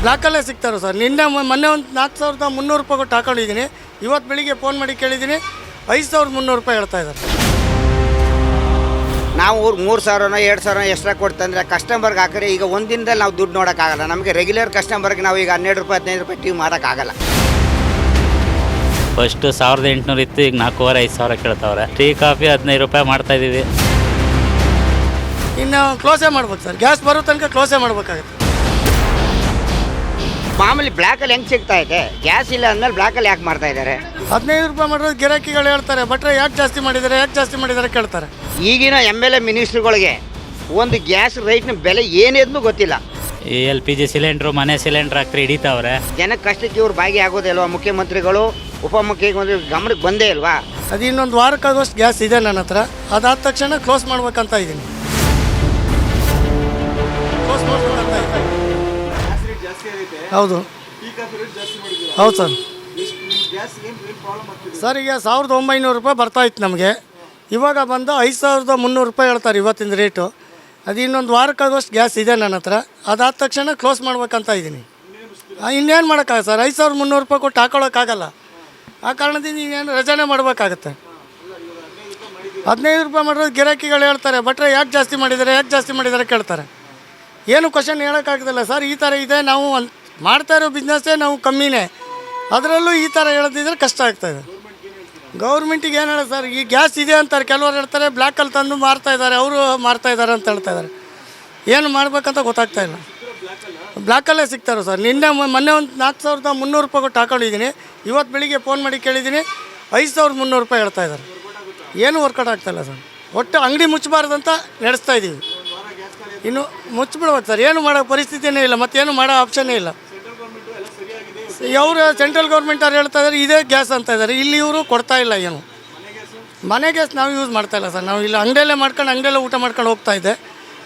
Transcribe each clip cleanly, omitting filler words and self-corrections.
ಬ್ಲ್ಯಾಕಲ್ಲೇ ಸಿಗ್ತಾರೆ ಸರ್. ಮೊನ್ನೆ ಒಂದು 4300 ರೂಪಾಯಿ ಕೊಟ್ಟು ಹಾಕೊಂಡಿದ್ದೀನಿ. ಇವತ್ತು ಬೆಳಿಗ್ಗೆ ಫೋನ್ ಮಾಡಿ ಕೇಳಿದ್ದೀನಿ, 5300 ರೂಪಾಯಿ ಹೇಳ್ತಾ ಇದ್ದಾರೆ. ನಾವು 3000 2000 ಎಕ್ಸ್ಟ್ರಾ ಕೊಡ್ತಂದರೆ ಕಸ್ಟಮರ್ಗೆ ಹಾಕಿದ್ರೆ ಈಗ ಒಂದು ದಿನದಲ್ಲಿ ನಾವು ದುಡ್ಡು ನೋಡೋಕ್ಕಾಗಲ್ಲ. ನಮಗೆ ರೆಗ್ಯುಲರ್ ಕಸ್ಟಮರ್ಗೆ ನಾವು ಈಗ 12 ರೂಪಾಯಿ 15 ರೂಪಾಯಿ ಟಿ ಮಾಡೋಕ್ಕಾಗಲ್ಲ. ಫಸ್ಟು 1800 ಇತ್ತು, ಈಗ 4500 ಕೇಳ್ತಾವ್ರೆ. ಟೀ ಕಾಫಿ 15 ರೂಪಾಯಿ ಮಾಡ್ತಾಯಿದ್ದೀವಿ. ಇನ್ನು ಕ್ಲೋಸೇ ಮಾಡ್ಬೇಕು ಸರ್. ಗ್ಯಾಸ್ ಬರೋ ತನಕ ಕ್ಲೋಸೇ ಮಾಡಬೇಕಾಗುತ್ತೆ. ಮಾಮೂಲಿ ಬ್ಲ್ಯಾಕಲ್ಲಿ ಹೆಂಗೆ ಸಿಗ್ತಾ ಇದೆ? ಗ್ಯಾಸ್ ಇಲ್ಲ ಅಂದಮೇಲೆ ಬ್ಲ್ಯಾಕಲ್ಲಿ ಯಾಕೆ ಮಾಡ್ತಾ ಇದ್ದಾರೆ? 15 ರೂಪಾಯಿ ಮಾಡಿರೋದು ಗಿರಾಕಿಗಳು ಹೇಳ್ತಾರೆ, ಬಟ್ರೆ ಯಾಕೆ ಜಾಸ್ತಿ ಮಾಡಿದ್ದಾರೆ ಕೇಳ್ತಾರೆ. ಈಗಿನ MLA ಮಿನಿಸ್ಟ್ರುಗಳಿಗೆ ಒಂದು ಗ್ಯಾಸ್ ರೈಟ್ನ ಬೆಲೆ ಏನೇದ್ನೂ ಗೊತ್ತಿಲ್ಲ. ಈ LPG ಸಿಲಿಂಡ್ರು, ಮನೆ ಸಿಲಿಂಡ್ರ್ ಹಾಕ್ರಿ ಹಿಡಿತಾವ್ರೆ. ಜನಕ್ಕೆ ಕಷ್ಟಕ್ಕೆ ಇವ್ರು ಭಾಗಿಯಾಗೋದೇ ಅಲ್ವಾ? ಮುಖ್ಯಮಂತ್ರಿಗಳು ಉಪಮುಖ್ಯಮಂತ್ರಿ ಗಮನಕ್ಕೆ ಬಂದೇ ಇಲ್ವಾ? ಅದು ಇನ್ನೊಂದು ವಾರಕ್ಕಾಗೋಷ್ಟು ಗ್ಯಾಸ್ ಇದೆ ನನ್ನ ಹತ್ರ. ಅದಾದ ತಕ್ಷಣ ಕ್ಲೋಸ್ ಮಾಡ್ಬೇಕಂತ ಇದ್ದೀನಿ. ಹೌದು ಹೌದು ಸರ್. ಸರ್ ಈಗ 1900 ರೂಪಾಯಿ ಬರ್ತಾಯಿತ್ತು ನಮಗೆ. ಇವಾಗ ಬಂದು 5300 ರೂಪಾಯಿ ಹೇಳ್ತಾರೆ ಇವತ್ತಿನ ರೇಟು. ಅದು ಇನ್ನೊಂದು ವಾರಕ್ಕಾಗೋಷ್ಟು ಗ್ಯಾಸ್ ಇದೆ ನನ್ನ ಹತ್ರ. ಅದಾದ ತಕ್ಷಣ ಕ್ಲೋಸ್ ಮಾಡ್ಬೇಕಂತ ಇದ್ದೀನಿ. ಇನ್ನೇನು ಮಾಡೋಕ್ಕಾಗಲ್ಲ ಸರ್. 5300 ರೂಪಾಯಿ ಕೊಟ್ಟು ಹಾಕೊಳ್ಳೋಕ್ಕಾಗಲ್ಲ. ಆ ಕಾರಣದಿಂದ ಇನ್ನೇನು ರಜಾನೆ ಮಾಡಬೇಕಾಗತ್ತೆ. 15 ರೂಪಾಯಿ ಮಾಡಿರೋದು ಗಿರಾಕಿಗಳು ಹೇಳ್ತಾರೆ, ಬಟ್ರೆ ಯಾಕೆ ಜಾಸ್ತಿ ಮಾಡಿದ್ದಾರೆ ಕೇಳ್ತಾರೆ. ಏನು ಕ್ವಶನ್ ಹೇಳೋಕ್ಕಾಗೋದಿಲ್ಲ ಸರ್. ಈ ಥರ ಇದೆ. ನಾವು ಮಾಡ್ತಾ ಇರೋ ಬಿಸ್ನೆಸ್ಸೇ ನಾವು ಕಮ್ಮಿನೇ, ಅದರಲ್ಲೂ ಈ ಥರ ಹೇಳದಿದ್ರೆ ಕಷ್ಟ ಆಗ್ತಾಯಿದೆ. ಗೌರ್ಮೆಂಟಿಗೆ ಏನು ಹೇಳೋದು ಸರ್? ಈ ಗ್ಯಾಸ್ ಇದೆ ಅಂತಾರೆ, ಕೆಲವರು ಹೇಳ್ತಾರೆ ಬ್ಲ್ಯಾಕಲ್ಲಿ ತಂದು ಮಾರ್ತಾಯಿದ್ದಾರೆ, ಅವರು ಮಾರ್ತಾಯಿದ್ದಾರೆ ಅಂತ ಹೇಳ್ತಾಯಿದ್ದಾರೆ. ಏನು ಮಾಡಬೇಕಂತ ಗೊತ್ತಾಗ್ತಾಯಿಲ್ಲ. ಬ್ಲ್ಯಾಕಲ್ಲೇ ಸಿಗ್ತಾರೆ ಸರ್. ಮೊನ್ನೆ ಒಂದು 4300 ರೂಪಾಯಿ ಕೊಟ್ಟು ಹಾಕೊಂಡಿದ್ದೀನಿ. ಇವತ್ತು ಬೆಳಿಗ್ಗೆ ಫೋನ್ ಮಾಡಿ ಕೇಳಿದ್ದೀನಿ, 5300 ರೂಪಾಯಿ ಹೇಳ್ತಾ ಇದ್ದಾರೆ. ಏನು ವರ್ಕೌಟ್ ಆಗ್ತಾಯಿಲ್ಲ ಸರ್. ಒಟ್ಟು ಅಂಗಡಿ ಮುಚ್ಚಬಾರ್ದಂತ ನಡೆಸ್ತಾ ಇದ್ದೀವಿ. ಇನ್ನು ಮುಚ್ಚಿಬಿಡ್ಬೇಕು ಸರ್. ಏನು ಮಾಡೋ ಪರಿಸ್ಥಿತಿಯೇ ಇಲ್ಲ, ಮತ್ತೇನು ಮಾಡೋ ಆಪ್ಷನ್ನೇ ಇಲ್ಲ. ಅವರು ಸೆಂಟ್ರಲ್ ಗೌರ್ಮೆಂಟ್ ಅವ್ರು ಹೇಳ್ತಾ ಇದ್ದಾರೆ ಇದೇ ಗ್ಯಾಸ್ ಅಂತ ಇದ್ದಾರೆ. ಇಲ್ಲಿ ಇವರು ಕೊಡ್ತಾ ಇಲ್ಲ. ಏನು ಮನೆ ಗ್ಯಾಸ್ ನಾವು ಯೂಸ್ ಮಾಡ್ತಾಯಿಲ್ಲ ಸರ್. ನಾವು ಇಲ್ಲಿ ಅಂಗಡಿಯಲ್ಲೇ ಊಟ ಮಾಡ್ಕೊಂಡು ಹೋಗ್ತಾಯಿದ್ದೆ.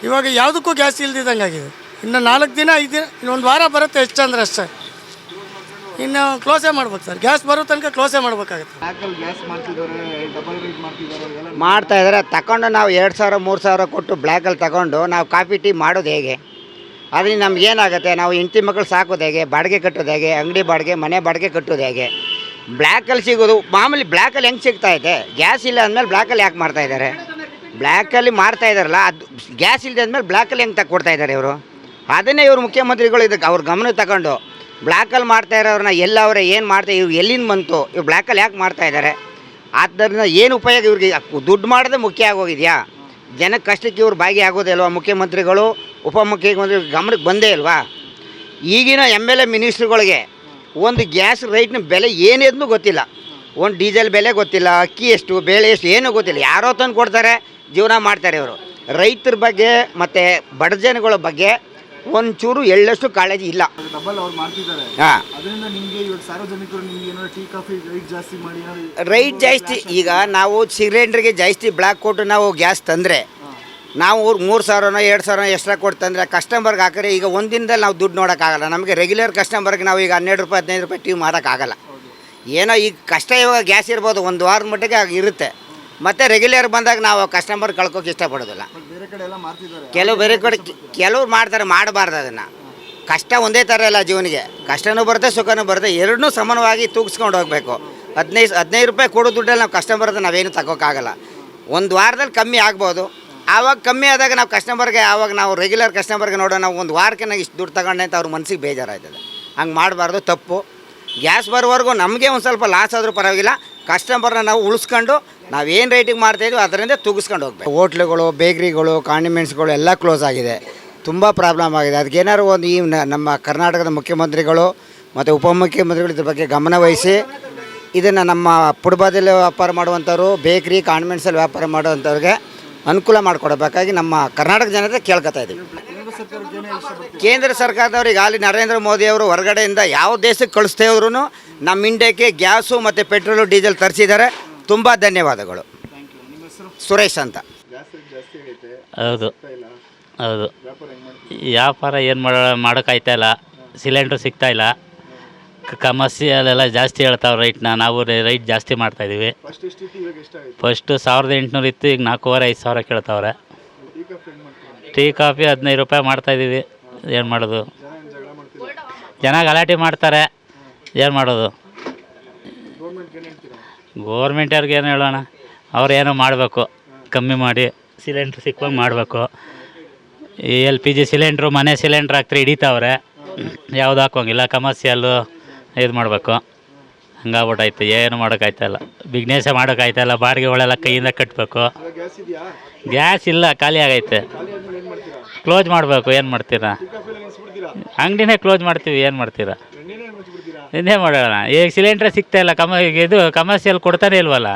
ಇವಾಗ ಯಾವುದಕ್ಕೂ ಗ್ಯಾಸ್ ಇಲ್ದಿದ್ದಂಗೆ ಆಗಿದೆ. ಇನ್ನು 4 ದಿನ 5 ದಿನ ಇನ್ನೊಂದು ವಾರ ಬರುತ್ತೆ ಎಷ್ಟು ಅಂದರೆ ಅಷ್ಟೇ. ಇನ್ನು ಕ್ಲೋಸೇ ಮಾಡ್ಬೇಕು ಸರ್. ಗ್ಯಾಸ್ ಬರೋ ತನಕ ಕ್ಲೋಸೇ ಮಾಡಬೇಕಾಗುತ್ತೆ. ಮಾಡ್ತಾ ಇದ್ದಾರೆ. ತಗೊಂಡು ನಾವು 2000 3000 ಕೊಟ್ಟು ಬ್ಲ್ಯಾಕಲ್ಲಿ ತಗೊಂಡು ನಾವು ಕಾಫಿ ಟೀ ಮಾಡೋದು ಹೇಗೆ? ಅದರಿಂದ ನಮಗೇನಾಗುತ್ತೆ? ನಾವು ಹೆಂಡತಿ ಮಕ್ಕಳು ಸಾಕೋದು ಹೇಗೆ? ಬಾಡಿಗೆ ಕಟ್ಟೋದು ಹೇಗೆ? ಅಂಗಡಿ ಬಾಡಿಗೆ, ಮನೆ ಬಾಡಿಗೆ ಕಟ್ಟೋದು ಹೇಗೆ? ಬ್ಲ್ಯಾಕಲ್ಲಿ ಸಿಗೋದು ಮಾಮೂಲಿ ಬ್ಲ್ಯಾಕಲ್ಲಿ ಹೆಂಗೆ ಸಿಗ್ತಾ ಇದೆ? ಗ್ಯಾಸ್ ಇಲ್ಲ ಅಂದಮೇಲೆ ಬ್ಲ್ಯಾಕಲ್ಲಿ ಯಾಕೆ ಮಾಡ್ತಾ ಇದ್ದಾರೆ? ಬ್ಲ್ಯಾಕಲ್ಲಿ ಮಾಡ್ತಾ ಇದ್ದಾರಲ್ಲ, ಅದು ಗ್ಯಾಸ್ ಇಲ್ಲದೆ ಅಂದಮೇಲೆ ಬ್ಲ್ಯಾಕಲ್ಲಿ ಹೆಂಗೆ ಕೊಡ್ತಾ ಇದ್ದಾರೆ ಇವರು? ಅದನ್ನೇ ಇವರು ಮುಖ್ಯಮಂತ್ರಿಗಳು ಇದಕ್ಕೆ ಅವ್ರ ಗಮನ ತಗೊಂಡು ಬ್ಲ್ಯಾಕಲ್ಲಿ ಮಾಡ್ತಾ ಇರೋರನ್ನ ಎಲ್ಲವರೇ ಏನು ಮಾಡ್ತಾ ಇವ್ರು ಎಲ್ಲಿಂದ ಬಂತು? ಇವ್ರು ಬ್ಲ್ಯಾಕಲ್ಲಿ ಯಾಕೆ ಮಾಡ್ತಾ ಇದ್ದಾರೆ? ಆದ್ದರಿಂದ ಏನು ಉಪಯೋಗ? ಇವ್ರಿಗೆ ದುಡ್ಡು ಮಾಡೋದೇ ಮುಖ್ಯ ಆಗೋಗಿದೆಯಾ? ಜನಕ್ಕೆ ಕಷ್ಟಕ್ಕೆ ಇವ್ರು ಭಾಗಿಯಾಗೋದೇ ಅಲ್ವಾ? ಮುಖ್ಯಮಂತ್ರಿಗಳು ಉಪಮುಖ್ಯಮಂತ್ರಿ ಗಮನಕ್ಕೆ ಬಂದೇ ಇಲ್ವಾ? ಈಗಿನ MLA ಮಿನಿಸ್ಟ್ರುಗಳಿಗೆ ಒಂದು ಗ್ಯಾಸ್ ರೈಟ್ನ ಬೆಲೆ ಏನೇದ್ನೂ ಗೊತ್ತಿಲ್ಲ. ಒಂದು ಡೀಸೆಲ್ ಬೆಲೆ ಗೊತ್ತಿಲ್ಲ, ಅಕ್ಕಿ ಎಷ್ಟು, ಬೇಳೆ ಎಷ್ಟು ಏನೂ ಗೊತ್ತಿಲ್ಲ. ಯಾರೋ ತಂದು ಕೊಡ್ತಾರೆ, ಜೀವನ ಮಾಡ್ತಾರೆ ಇವರು. ರೈತರ ಬಗ್ಗೆ ಮತ್ತು ಬಡ ಜನಗಳ ಬಗ್ಗೆ ಒಂಚೂರು ಎಳ್ಳಷ್ಟು ಕಾಳಜಿ ಇಲ್ಲ. ರೈಟ್ ಜಾಸ್ತಿ. ಈಗ ನಾವು ಸಿಲಿಂಡ್ರಿಗೆ ಜಾಸ್ತಿ ಬ್ಲ್ಯಾಕ್ ಕೊಟ್ಟು ನಾವು ಗ್ಯಾಸ್ ತಂದರೆ ನಾವು 3000 2000 ಎಕ್ಸ್ಟ್ರಾ ಕೊಡ್ತಂದರೆ ಕಸ್ಟಮರ್ಗೆ ಹಾಕಿದ್ರೆ ಈಗ ಒಂದು ದಿನದಲ್ಲಿ ನಾವು ದುಡ್ಡು ನೋಡೋಕ್ಕಾಗಲ್ಲ. ನಮಗೆ ರೆಗ್ಯುಲರ್ ಕಸ್ಟಮರ್ಗೆ ನಾವು ಈಗ 12 ರೂಪಾಯಿ 15 ರೂಪಾಯಿ ಟಿ ಮಾಡೋಕ್ಕಾಗಲ್ಲ. ಏನೋ ಈಗ ಕಷ್ಟ ಇವಾಗ ಗ್ಯಾಸ್ ಇರ್ಬೋದು, ಒಂದು ವಾರದ ಮಟ್ಟಿಗೆ ಆಗ ಇರುತ್ತೆ. ಮತ್ತು ರೆಗ್ಯುಲರ್ ಬಂದಾಗ ನಾವು ಕಸ್ಟಮರ್ ಕಳ್ಕೊಕ್ಕೆ ಇಷ್ಟಪಡೋದಿಲ್ಲ. ಕೆಲವ್ರು ಮಾಡ್ತಾರೆ, ಮಾಡಬಾರ್ದು. ಅದನ್ನು ಕಷ್ಟ ಒಂದೇ ಥರ ಇಲ್ಲ ಜೀವನಿಗೆ. ಕಷ್ಟನೂ ಬರುತ್ತೆ, ಸುಖನೂ ಬರುತ್ತೆ. ಎರಡನ್ನೂ ಸಮಾನವಾಗಿ ತೂಗಿಸ್ಕೊಂಡು ಹೋಗಬೇಕು. 15 ರೂಪಾಯಿ ಕೊಡೋ ದುಡ್ಡಲ್ಲಿ ನಾವು ಕಸ್ಟಮರ್ದು ನಾವೇನು ತಗೋಕ್ಕಾಗಲ್ಲ. ಒಂದು ವಾರದಲ್ಲಿ ಕಮ್ಮಿ ಆಗ್ಬೋದು. ಆವಾಗ ಕಮ್ಮಿ ಆದಾಗ ನಾವು ಕಸ್ಟಮರ್ಗೆ, ಆವಾಗ ನಾವು ರೆಗ್ಯುಲರ್ ಕಸ್ಟಮರ್ಗೆ ನೋಡೋಣ, ನಾವು ಒಂದು ವಾರಕ್ಕೆ ನಾವು ಇಷ್ಟು ದುಡ್ಡು ತಗೊಂಡೆ ಅಂತ ಅವ್ರ ಮನಸ್ಸಿಗೆ ಬೇಜಾರಾಯ್ತದೆ. ಹಂಗೆ ಮಾಡಬಾರ್ದು, ತಪ್ಪು. ಗ್ಯಾಸ್ ಬರೋವರೆಗೂ ನಮಗೆ ಒಂದು ಸ್ವಲ್ಪ ಲಾಸ್ ಆದರೂ ಪರವಾಗಿಲ್ಲ. ಕಸ್ಟಮರ್ನ ನಾವು ಉಳಿಸ್ಕೊಂಡು ನಾವೇನು ರೇಟಿಗೆ ಮಾಡ್ತಾಯಿದ್ವಿ ಅದರಿಂದ ತೂಗಿಸ್ಕೊಂಡು ಹೋಗ್ಬೇಕು. ಹೋಟ್ಲುಗಳು, ಬೇಕ್ರಿಗಳು, ಕಾಂಡಿಮೆಂಟ್ಸ್ಗಳು ಎಲ್ಲ ಕ್ಲೋಸ್ ಆಗಿದೆ. ತುಂಬ ಪ್ರಾಬ್ಲಮ್ ಆಗಿದೆ. ಅದಕ್ಕೇನಾದ್ರು ಒಂದು ಈ ನಮ್ಮ ಕರ್ನಾಟಕದ ಮುಖ್ಯಮಂತ್ರಿಗಳು ಮತ್ತು ಉಪಮುಖ್ಯಮಂತ್ರಿಗಳು ಇದ್ರ ಬಗ್ಗೆ ಗಮನ ವಹಿಸಿ ಇದನ್ನು ನಮ್ಮ ಪುಡಬದಲ್ಲಿ ವ್ಯಾಪಾರ ಮಾಡುವಂಥವ್ರು, ಬೇಕ್ರಿ ಕಾನ್ವೆಂಟ್ಸಲ್ಲಿ ವ್ಯಾಪಾರ ಮಾಡುವಂಥವ್ರಿಗೆ ಅನುಕೂಲ ಮಾಡಿಕೊಡಬೇಕಾಗಿ ನಮ್ಮ ಕರ್ನಾಟಕ ಜನತೆ ಕೇಳ್ಕೊತಾ ಇದ್ದೀವಿ. ಕೇಂದ್ರ ಸರ್ಕಾರದವ್ರಿಗೆ ಅಲ್ಲಿ ನರೇಂದ್ರ ಮೋದಿ ಅವರು ಹೊರಗಡೆಯಿಂದ ಯಾವ ದೇಶಕ್ಕೆ ಕಳಿಸ್ತೇ ಹೋದ್ರೂ ನಮ್ಮ ಇಂಡಿಯಾಕ್ಕೆ ಗ್ಯಾಸು ಮತ್ತು ಪೆಟ್ರೋಲು ಡೀಸೆಲ್ ತರಿಸಿದ್ದಾರೆ. ತುಂಬ ಧನ್ಯವಾದಗಳು. ಸುರೇಶ್ ಅಂತ. ಹೌದು ಹೌದು. ವ್ಯಾಪಾರ ಏನು ಮಾಡೋಕ್ಕಾಯ್ತಾಯಿಲ್ಲ. ಸಿಲಿಂಡ್ರ್ ಸಿಗ್ತಾಯಿಲ್ಲ. ಕಮರ್ಷಿಯಲೆಲ್ಲ ಜಾಸ್ತಿ ಹೇಳ್ತಾವೆ ರೈಟ್ನ. ನಾವು ರೈಟ್ ಜಾಸ್ತಿ ಮಾಡ್ತಾಯಿದ್ದೀವಿ. ಫಸ್ಟು 1800 ಇತ್ತು, ಈಗ 4500 ಕೇಳ್ತಾವ್ರೆ. ಟೀ ಕಾಫಿ 15 ರೂಪಾಯಿ ಮಾಡ್ತಾಯಿದ್ದೀವಿ. ಏನು ಮಾಡೋದು? ಜನ ಗಲಾಟೆ ಮಾಡ್ತಾರೆ, ಏನು ಮಾಡೋದು? ಗೋರ್ಮೆಂಟವ್ರಿಗೆ ಏನು ಹೇಳೋಣ, ಅವ್ರೇನೋ ಮಾಡಬೇಕು, ಕಮ್ಮಿ ಮಾಡಿ ಸಿಲಿಂಡ್ರ್ ಸಿಕ್ಕುವಂಗೆ ಮಾಡಬೇಕು. ಈ LPG ಸಿಲಿಂಡ್ರು ಮನೆ ಸಿಲಿಂಡ್ರ್ ಹಾಕ್ತಾರೆ ಹಿಡಿತಾವ್ರೆ, ಯಾವುದು ಹಾಕೋಂಗಿಲ್ಲ. ಕಮರ್ಷಿಯಲ್ಲು ಇದು ಮಾಡಬೇಕು, ಹಂಗಾಗ್ಬಿಟ್ಟೈತೆ. ಏನು ಮಾಡೋಕ್ಕಾಯ್ತಾಯಿಲ್ಲ, ಬಿಗ್ನೆಸ್ಸೇ ಮಾಡೋಕ್ಕಾಯ್ತಾಯಿಲ್ಲ. ಬಾಡಿಗೆಗಳೆಲ್ಲ ಕೈಯಿಂದ ಕಟ್ಟಬೇಕು. ಗ್ಯಾಸ್ ಇಲ್ಲ, ಖಾಲಿ ಆಗೈತೆ. ಕ್ಲೋಸ್ ಮಾಡಬೇಕು, ಏನು ಮಾಡ್ತೀರಾ? ಅಂಗಡಿನೇ ಕ್ಲೋಸ್ ಮಾಡ್ತೀವಿ, ಏನು ಮಾಡ್ತೀರಾ? ಇನ್ನೇ ಮಾಡೋಣ. ಈಗ ಸಿಲಿಂಡ್ರೇ ಸಿಗ್ತಾಯಿಲ್ಲ, ಇದು ಕಮರ್ಷಿಯಲ್ ಕೊಡ್ತಾನೆ ಇಲ್ವಲ್ಲ.